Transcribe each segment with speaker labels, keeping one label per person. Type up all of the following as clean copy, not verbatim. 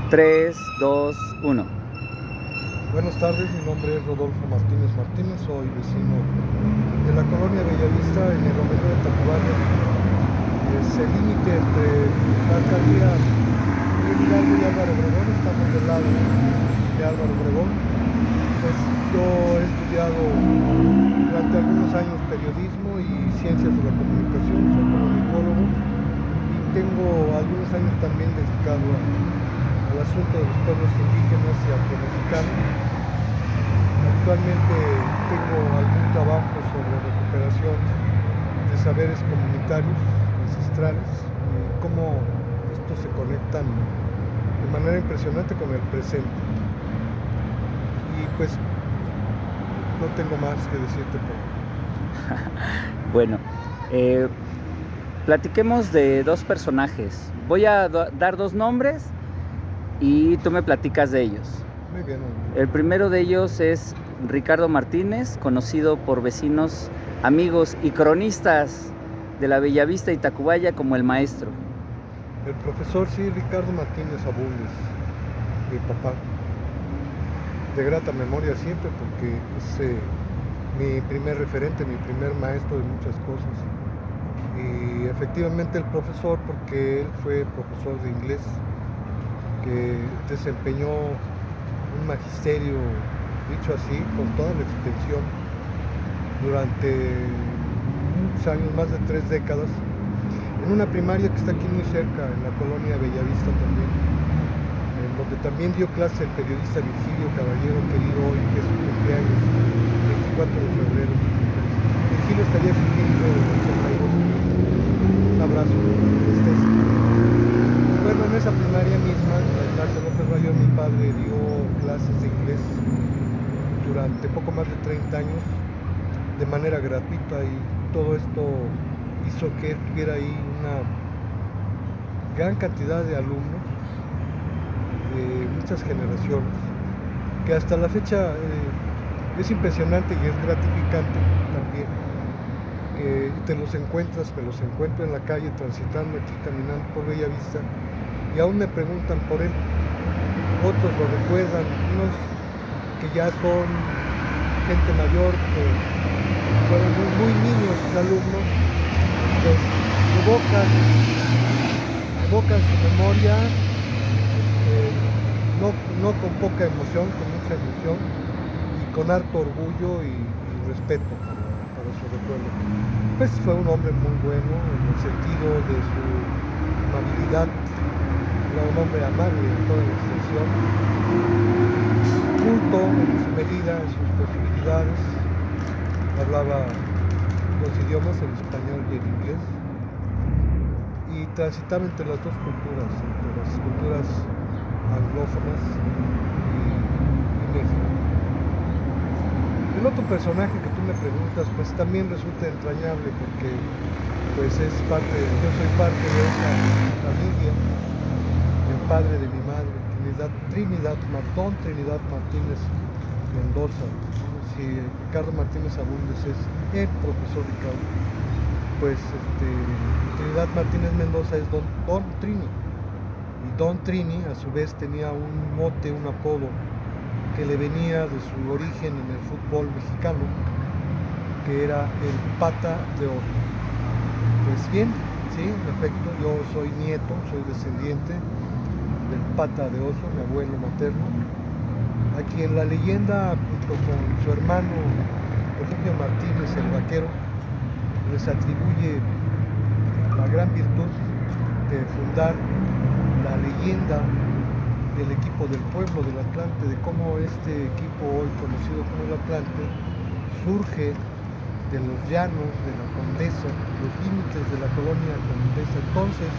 Speaker 1: 3, 2, 1.
Speaker 2: Buenas tardes, mi nombre es Rodolfo Martínez Martínez, soy vecino de la colonia Bellavista en el Romero de Tacubaya. Es el límite entre la alcaldía de Hidalgo y Álvaro Obregón, estamos del lado de Álvaro Obregón. Pues yo he estudiado durante algunos años periodismo y ciencias de la comunicación, soy comunicólogo y tengo algunos años también dedicado al asunto de los pueblos indígenas y afromexicanos. Actualmente tengo algún trabajo sobre recuperación de saberes comunitarios, ancestrales, y cómo estos se conectan de manera impresionante con el presente. Y pues no tengo más que decirte por hoy.
Speaker 1: Bueno, platiquemos de dos personajes. Voy a dar dos nombres y tú me platicas de ellos.
Speaker 2: Muy bien.
Speaker 1: El primero de ellos es Ricardo Martínez, conocido por vecinos, amigos y cronistas de la Bellavista y Tacubaya como el maestro.
Speaker 2: El profesor, sí, Ricardo Martínez Abundes, mi papá. De grata memoria siempre, porque es mi primer referente, mi primer maestro de muchas cosas. Y efectivamente el profesor, porque él fue profesor de inglés, que desempeñó un magisterio, dicho así, con toda la extensión, durante muchos años, más de 3 décadas, en una primaria que está aquí muy cerca, en la colonia Bellavista también, en donde también dio clase el periodista Virgilio Caballero, querido hoy, que es su cumpleaños, 24 de febrero. Virgilio estaría cumpliendo 82. Un abrazo, estés. Bueno, en esa primaria misma, en la Ignacio López Rayón, mi padre dio clases de inglés durante poco más de 30 años de manera gratuita, y todo esto hizo que él tuviera ahí una gran cantidad de alumnos de muchas generaciones, que hasta la fecha es impresionante y es gratificante también, que te los encuentras, me los encuentro en la calle transitando aquí, caminando por Bellavista, y aún me preguntan por él. Otros lo recuerdan, unos que ya son gente mayor, que fueron muy niños sus alumnos, pues evocan su memoria, no con poca emoción, con mucha emoción y con harto orgullo y respeto para su recuerdo. Pues fue un hombre muy bueno en el sentido de su amabilidad, era un hombre amable en toda la extensión, culto en su medida, en sus posibilidades, hablaba dos idiomas, el español y el inglés, y transitaba entre las dos culturas, entre las culturas anglófonas y México. El otro personaje que tú me preguntas, pues también resulta entrañable, porque pues yo soy parte de esa familia, el padre de mi madre, Don Trinidad Martínez Mendoza. Si Ricardo Martínez Abundes es el profesor Ricardo, pues Trinidad Martínez Mendoza es Don Trini. Y Don Trini a su vez tenía un mote, un apodo que le venía de su origen en el fútbol mexicano, que era el Pata de Oso. Pues bien, sí, en efecto, yo soy nieto, soy descendiente del Pata de Oso, mi abuelo materno, a quien la leyenda, junto con su hermano Refugio Martínez el Vaquero, les atribuye la gran virtud de fundar la leyenda del equipo del pueblo del Atlante, de cómo este equipo hoy conocido como el Atlante surge de los llanos de la Condesa, los límites de la colonia Condesa. Entonces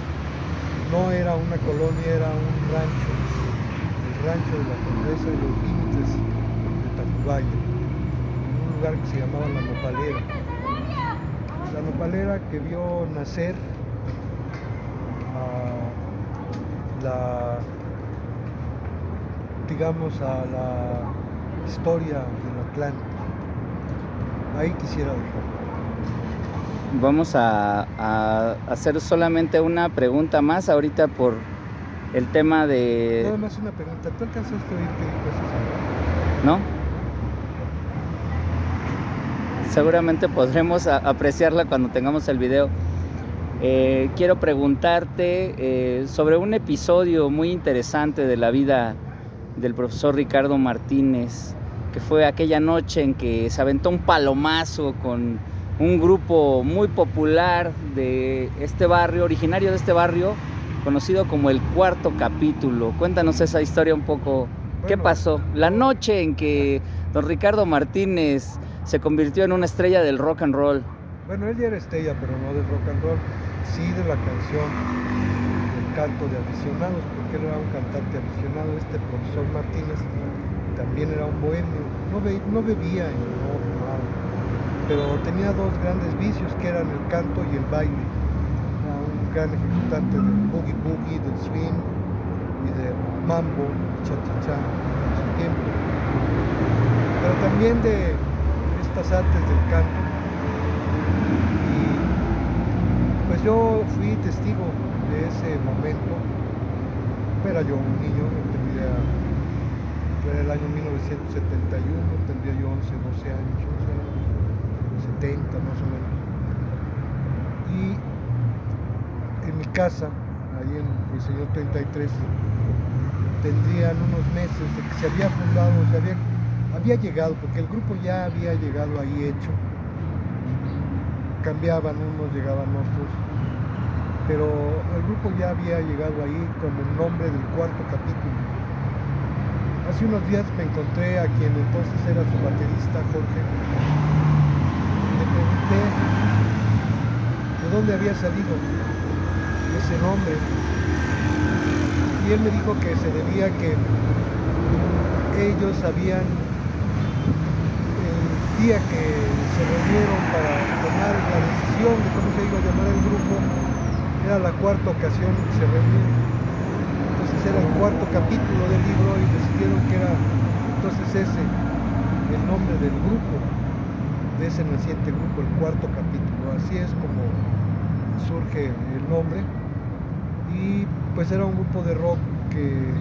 Speaker 2: no era una colonia, era un rancho, el rancho de la Condesa y los límites de Tacubaya, en un lugar que se llamaba La Nopalera. La Nopalera, que vio nacer a la historia del Atlante. Ahí quisiera dejarlo.
Speaker 1: Vamos a hacer solamente una pregunta más ahorita por el tema
Speaker 2: Nada
Speaker 1: de...
Speaker 2: más una pregunta, ¿tú alcanzaste a oír qué dijo ese señor?
Speaker 1: ¿No? Seguramente podremos apreciarla cuando tengamos el video. Quiero preguntarte sobre un episodio muy interesante de la vida del profesor Ricardo Martínez, que fue aquella noche en que se aventó un palomazo con un grupo muy popular de este barrio, originario de este barrio, conocido como el Cuarto Capítulo. Cuéntanos esa historia un poco. ¿Qué
Speaker 2: Bueno,
Speaker 1: pasó? La noche en que don Ricardo Martínez se convirtió en una estrella del rock and roll.
Speaker 2: Bueno, él ya era estrella, pero no del rock and roll, sí de la canción, del canto de aficionados, porque él era un cantante aficionado. Este profesor Martínez también era un bohemio, no bebía y no fumaba, pero tenía dos grandes vicios que eran el canto y el baile. Era un gran ejecutante del boogie boogie, del swing y del mambo, cha-cha-cha en su tiempo, pero también de estas artes del canto. Y pues yo fui testigo de ese momento. Era yo un niño, era el año 1971, tendría yo 11, 12 años, 70 más o menos. Y en mi casa, ahí en el señor 33, tendrían unos meses de que se había fundado, había llegado, porque el grupo ya había llegado ahí hecho. Cambiaban unos, llegaban otros, pero el grupo ya había llegado ahí con el nombre del Cuarto Capítulo. Hace unos días me encontré a quien entonces era su baterista, Jorge, y le pregunté de dónde había salido ese nombre, y él me dijo que se debía a que ellos habían, el día que se reunieron para tomar la decisión de cómo se iba a llamar el grupo, era la cuarta ocasión que se reunieron. Entonces era el cuarto capítulo del libro y decidieron que era entonces ese el nombre del grupo, de ese naciente grupo, el Cuarto Capítulo. Así es como surge el nombre. Y pues era un grupo de rock que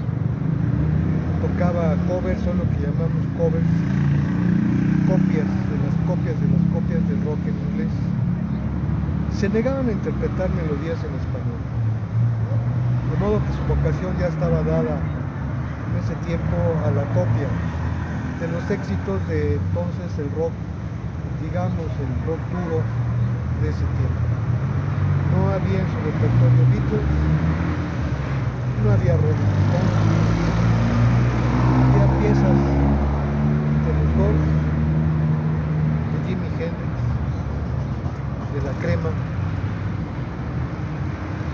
Speaker 2: tocaba covers, son lo que llamamos covers, copias del rock en inglés. Se negaban a interpretar melodías en español, de modo que su vocación ya estaba dada en ese tiempo a la copia de los éxitos de entonces el rock, digamos el rock duro de ese tiempo. No había en su repertorio Beatles, no había Rolling Stones, había piezas de los Doors, de Jimi Hendrix, de La Crema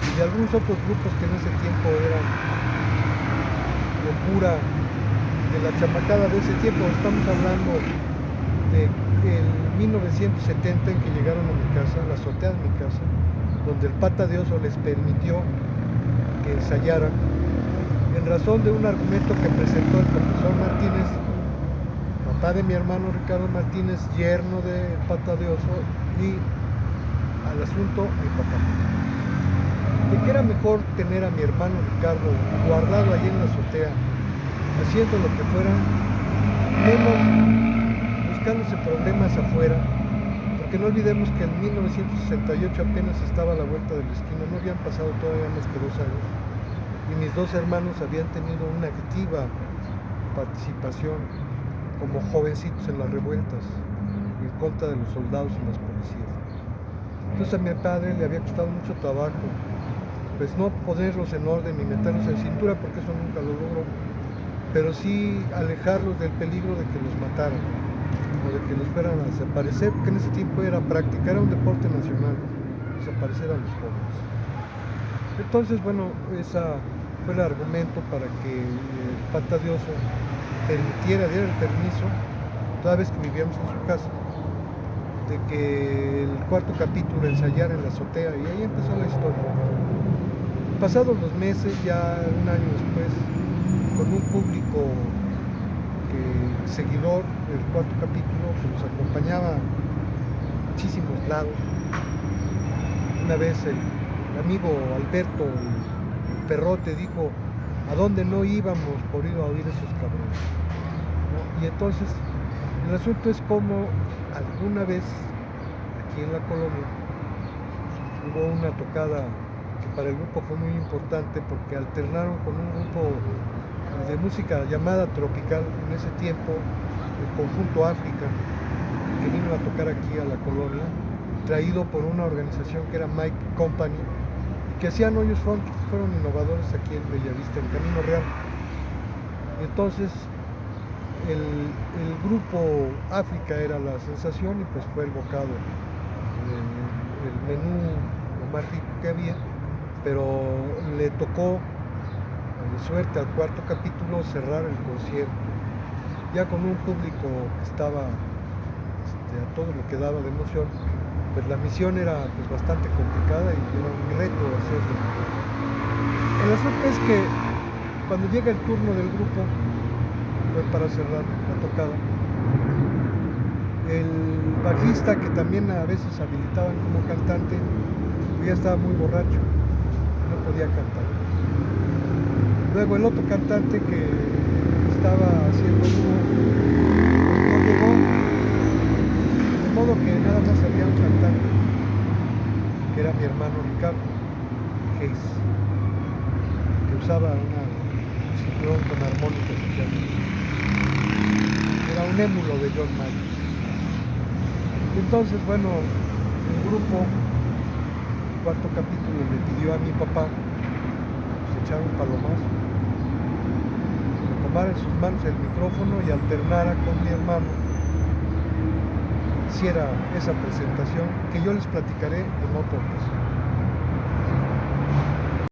Speaker 2: y de algunos otros grupos que en ese tiempo eran locura de la chamacada de ese tiempo. Estamos hablando de el 1970 en que llegaron a mi casa, a la azotea de mi casa, donde el Pata de Oso les permitió que ensayaran en razón de un argumento que presentó el profesor Martínez, papá de mi hermano Ricardo Martínez, yerno del Pata de Oso, y al asunto mi papá, de que era mejor tener a mi hermano Ricardo guardado allí en la azotea, haciendo lo que fuera, menos buscándose problemas afuera, porque no olvidemos que en 1968 apenas estaba a la vuelta de la esquina, no habían pasado todavía más que 2 años, y mis 2 hermanos habían tenido una activa participación como jovencitos en las revueltas, en contra de los soldados y las policías. Entonces a mi padre le había costado mucho trabajo, pues no ponerlos en orden ni meterlos en cintura, porque eso nunca lo logró, pero sí alejarlos del peligro de que los mataran o de que los fueran a desaparecer, porque en ese tiempo era práctica, era un deporte nacional, desaparecer a los jóvenes. Entonces, bueno, ese fue el argumento para que el Pata de Oso diera el permiso, toda vez que vivíamos en su casa, de que el Cuarto Capítulo ensayara en la azotea, y ahí empezó la historia. Pasados los meses, ya un año después, con un público seguidor del Cuarto Capítulo que nos acompañaba a muchísimos lados. Una vez el amigo Alberto, el Perrote, dijo: a dónde no íbamos por ir a oír esos cabrones, ¿no? Y entonces el asunto es como alguna vez aquí en la colonia hubo una tocada que para el grupo fue muy importante porque alternaron con un grupo de música llamada tropical en ese tiempo, el Conjunto África, que vino a tocar aquí a la colonia, traído por una organización que era Mike Company, que hacían hoyos funk, fueron innovadores aquí en Bellavista, en Camino Real. Y entonces el grupo África era la sensación y pues fue el bocado, el menú lo más rico que había, pero le tocó de suerte al cuarto capítulo cerrar el concierto, ya con un público que estaba a todo lo que daba de emoción. Pues la misión era pues bastante complicada y era un reto hacerlo. El asunto es que cuando llega el turno del grupo, fue para cerrar la tocada, el bajista, que también a veces habilitaban como cantante, ya estaba muy borracho, no podía cantar. Luego el otro cantante que estaba haciendo dúo no llegó, de modo que nada más había un cantante, que era mi hermano Ricardo Hayes, que usaba un cinturón con armónica social. Era un émulo de John Mayer. Y entonces, bueno, el grupo, el cuarto capítulo, le pidió a mi papá pues, echar un palomazo, que tomara en sus manos el micrófono y alternara con mi hermano, hiciera esa presentación que yo les platicaré en otra ocasión.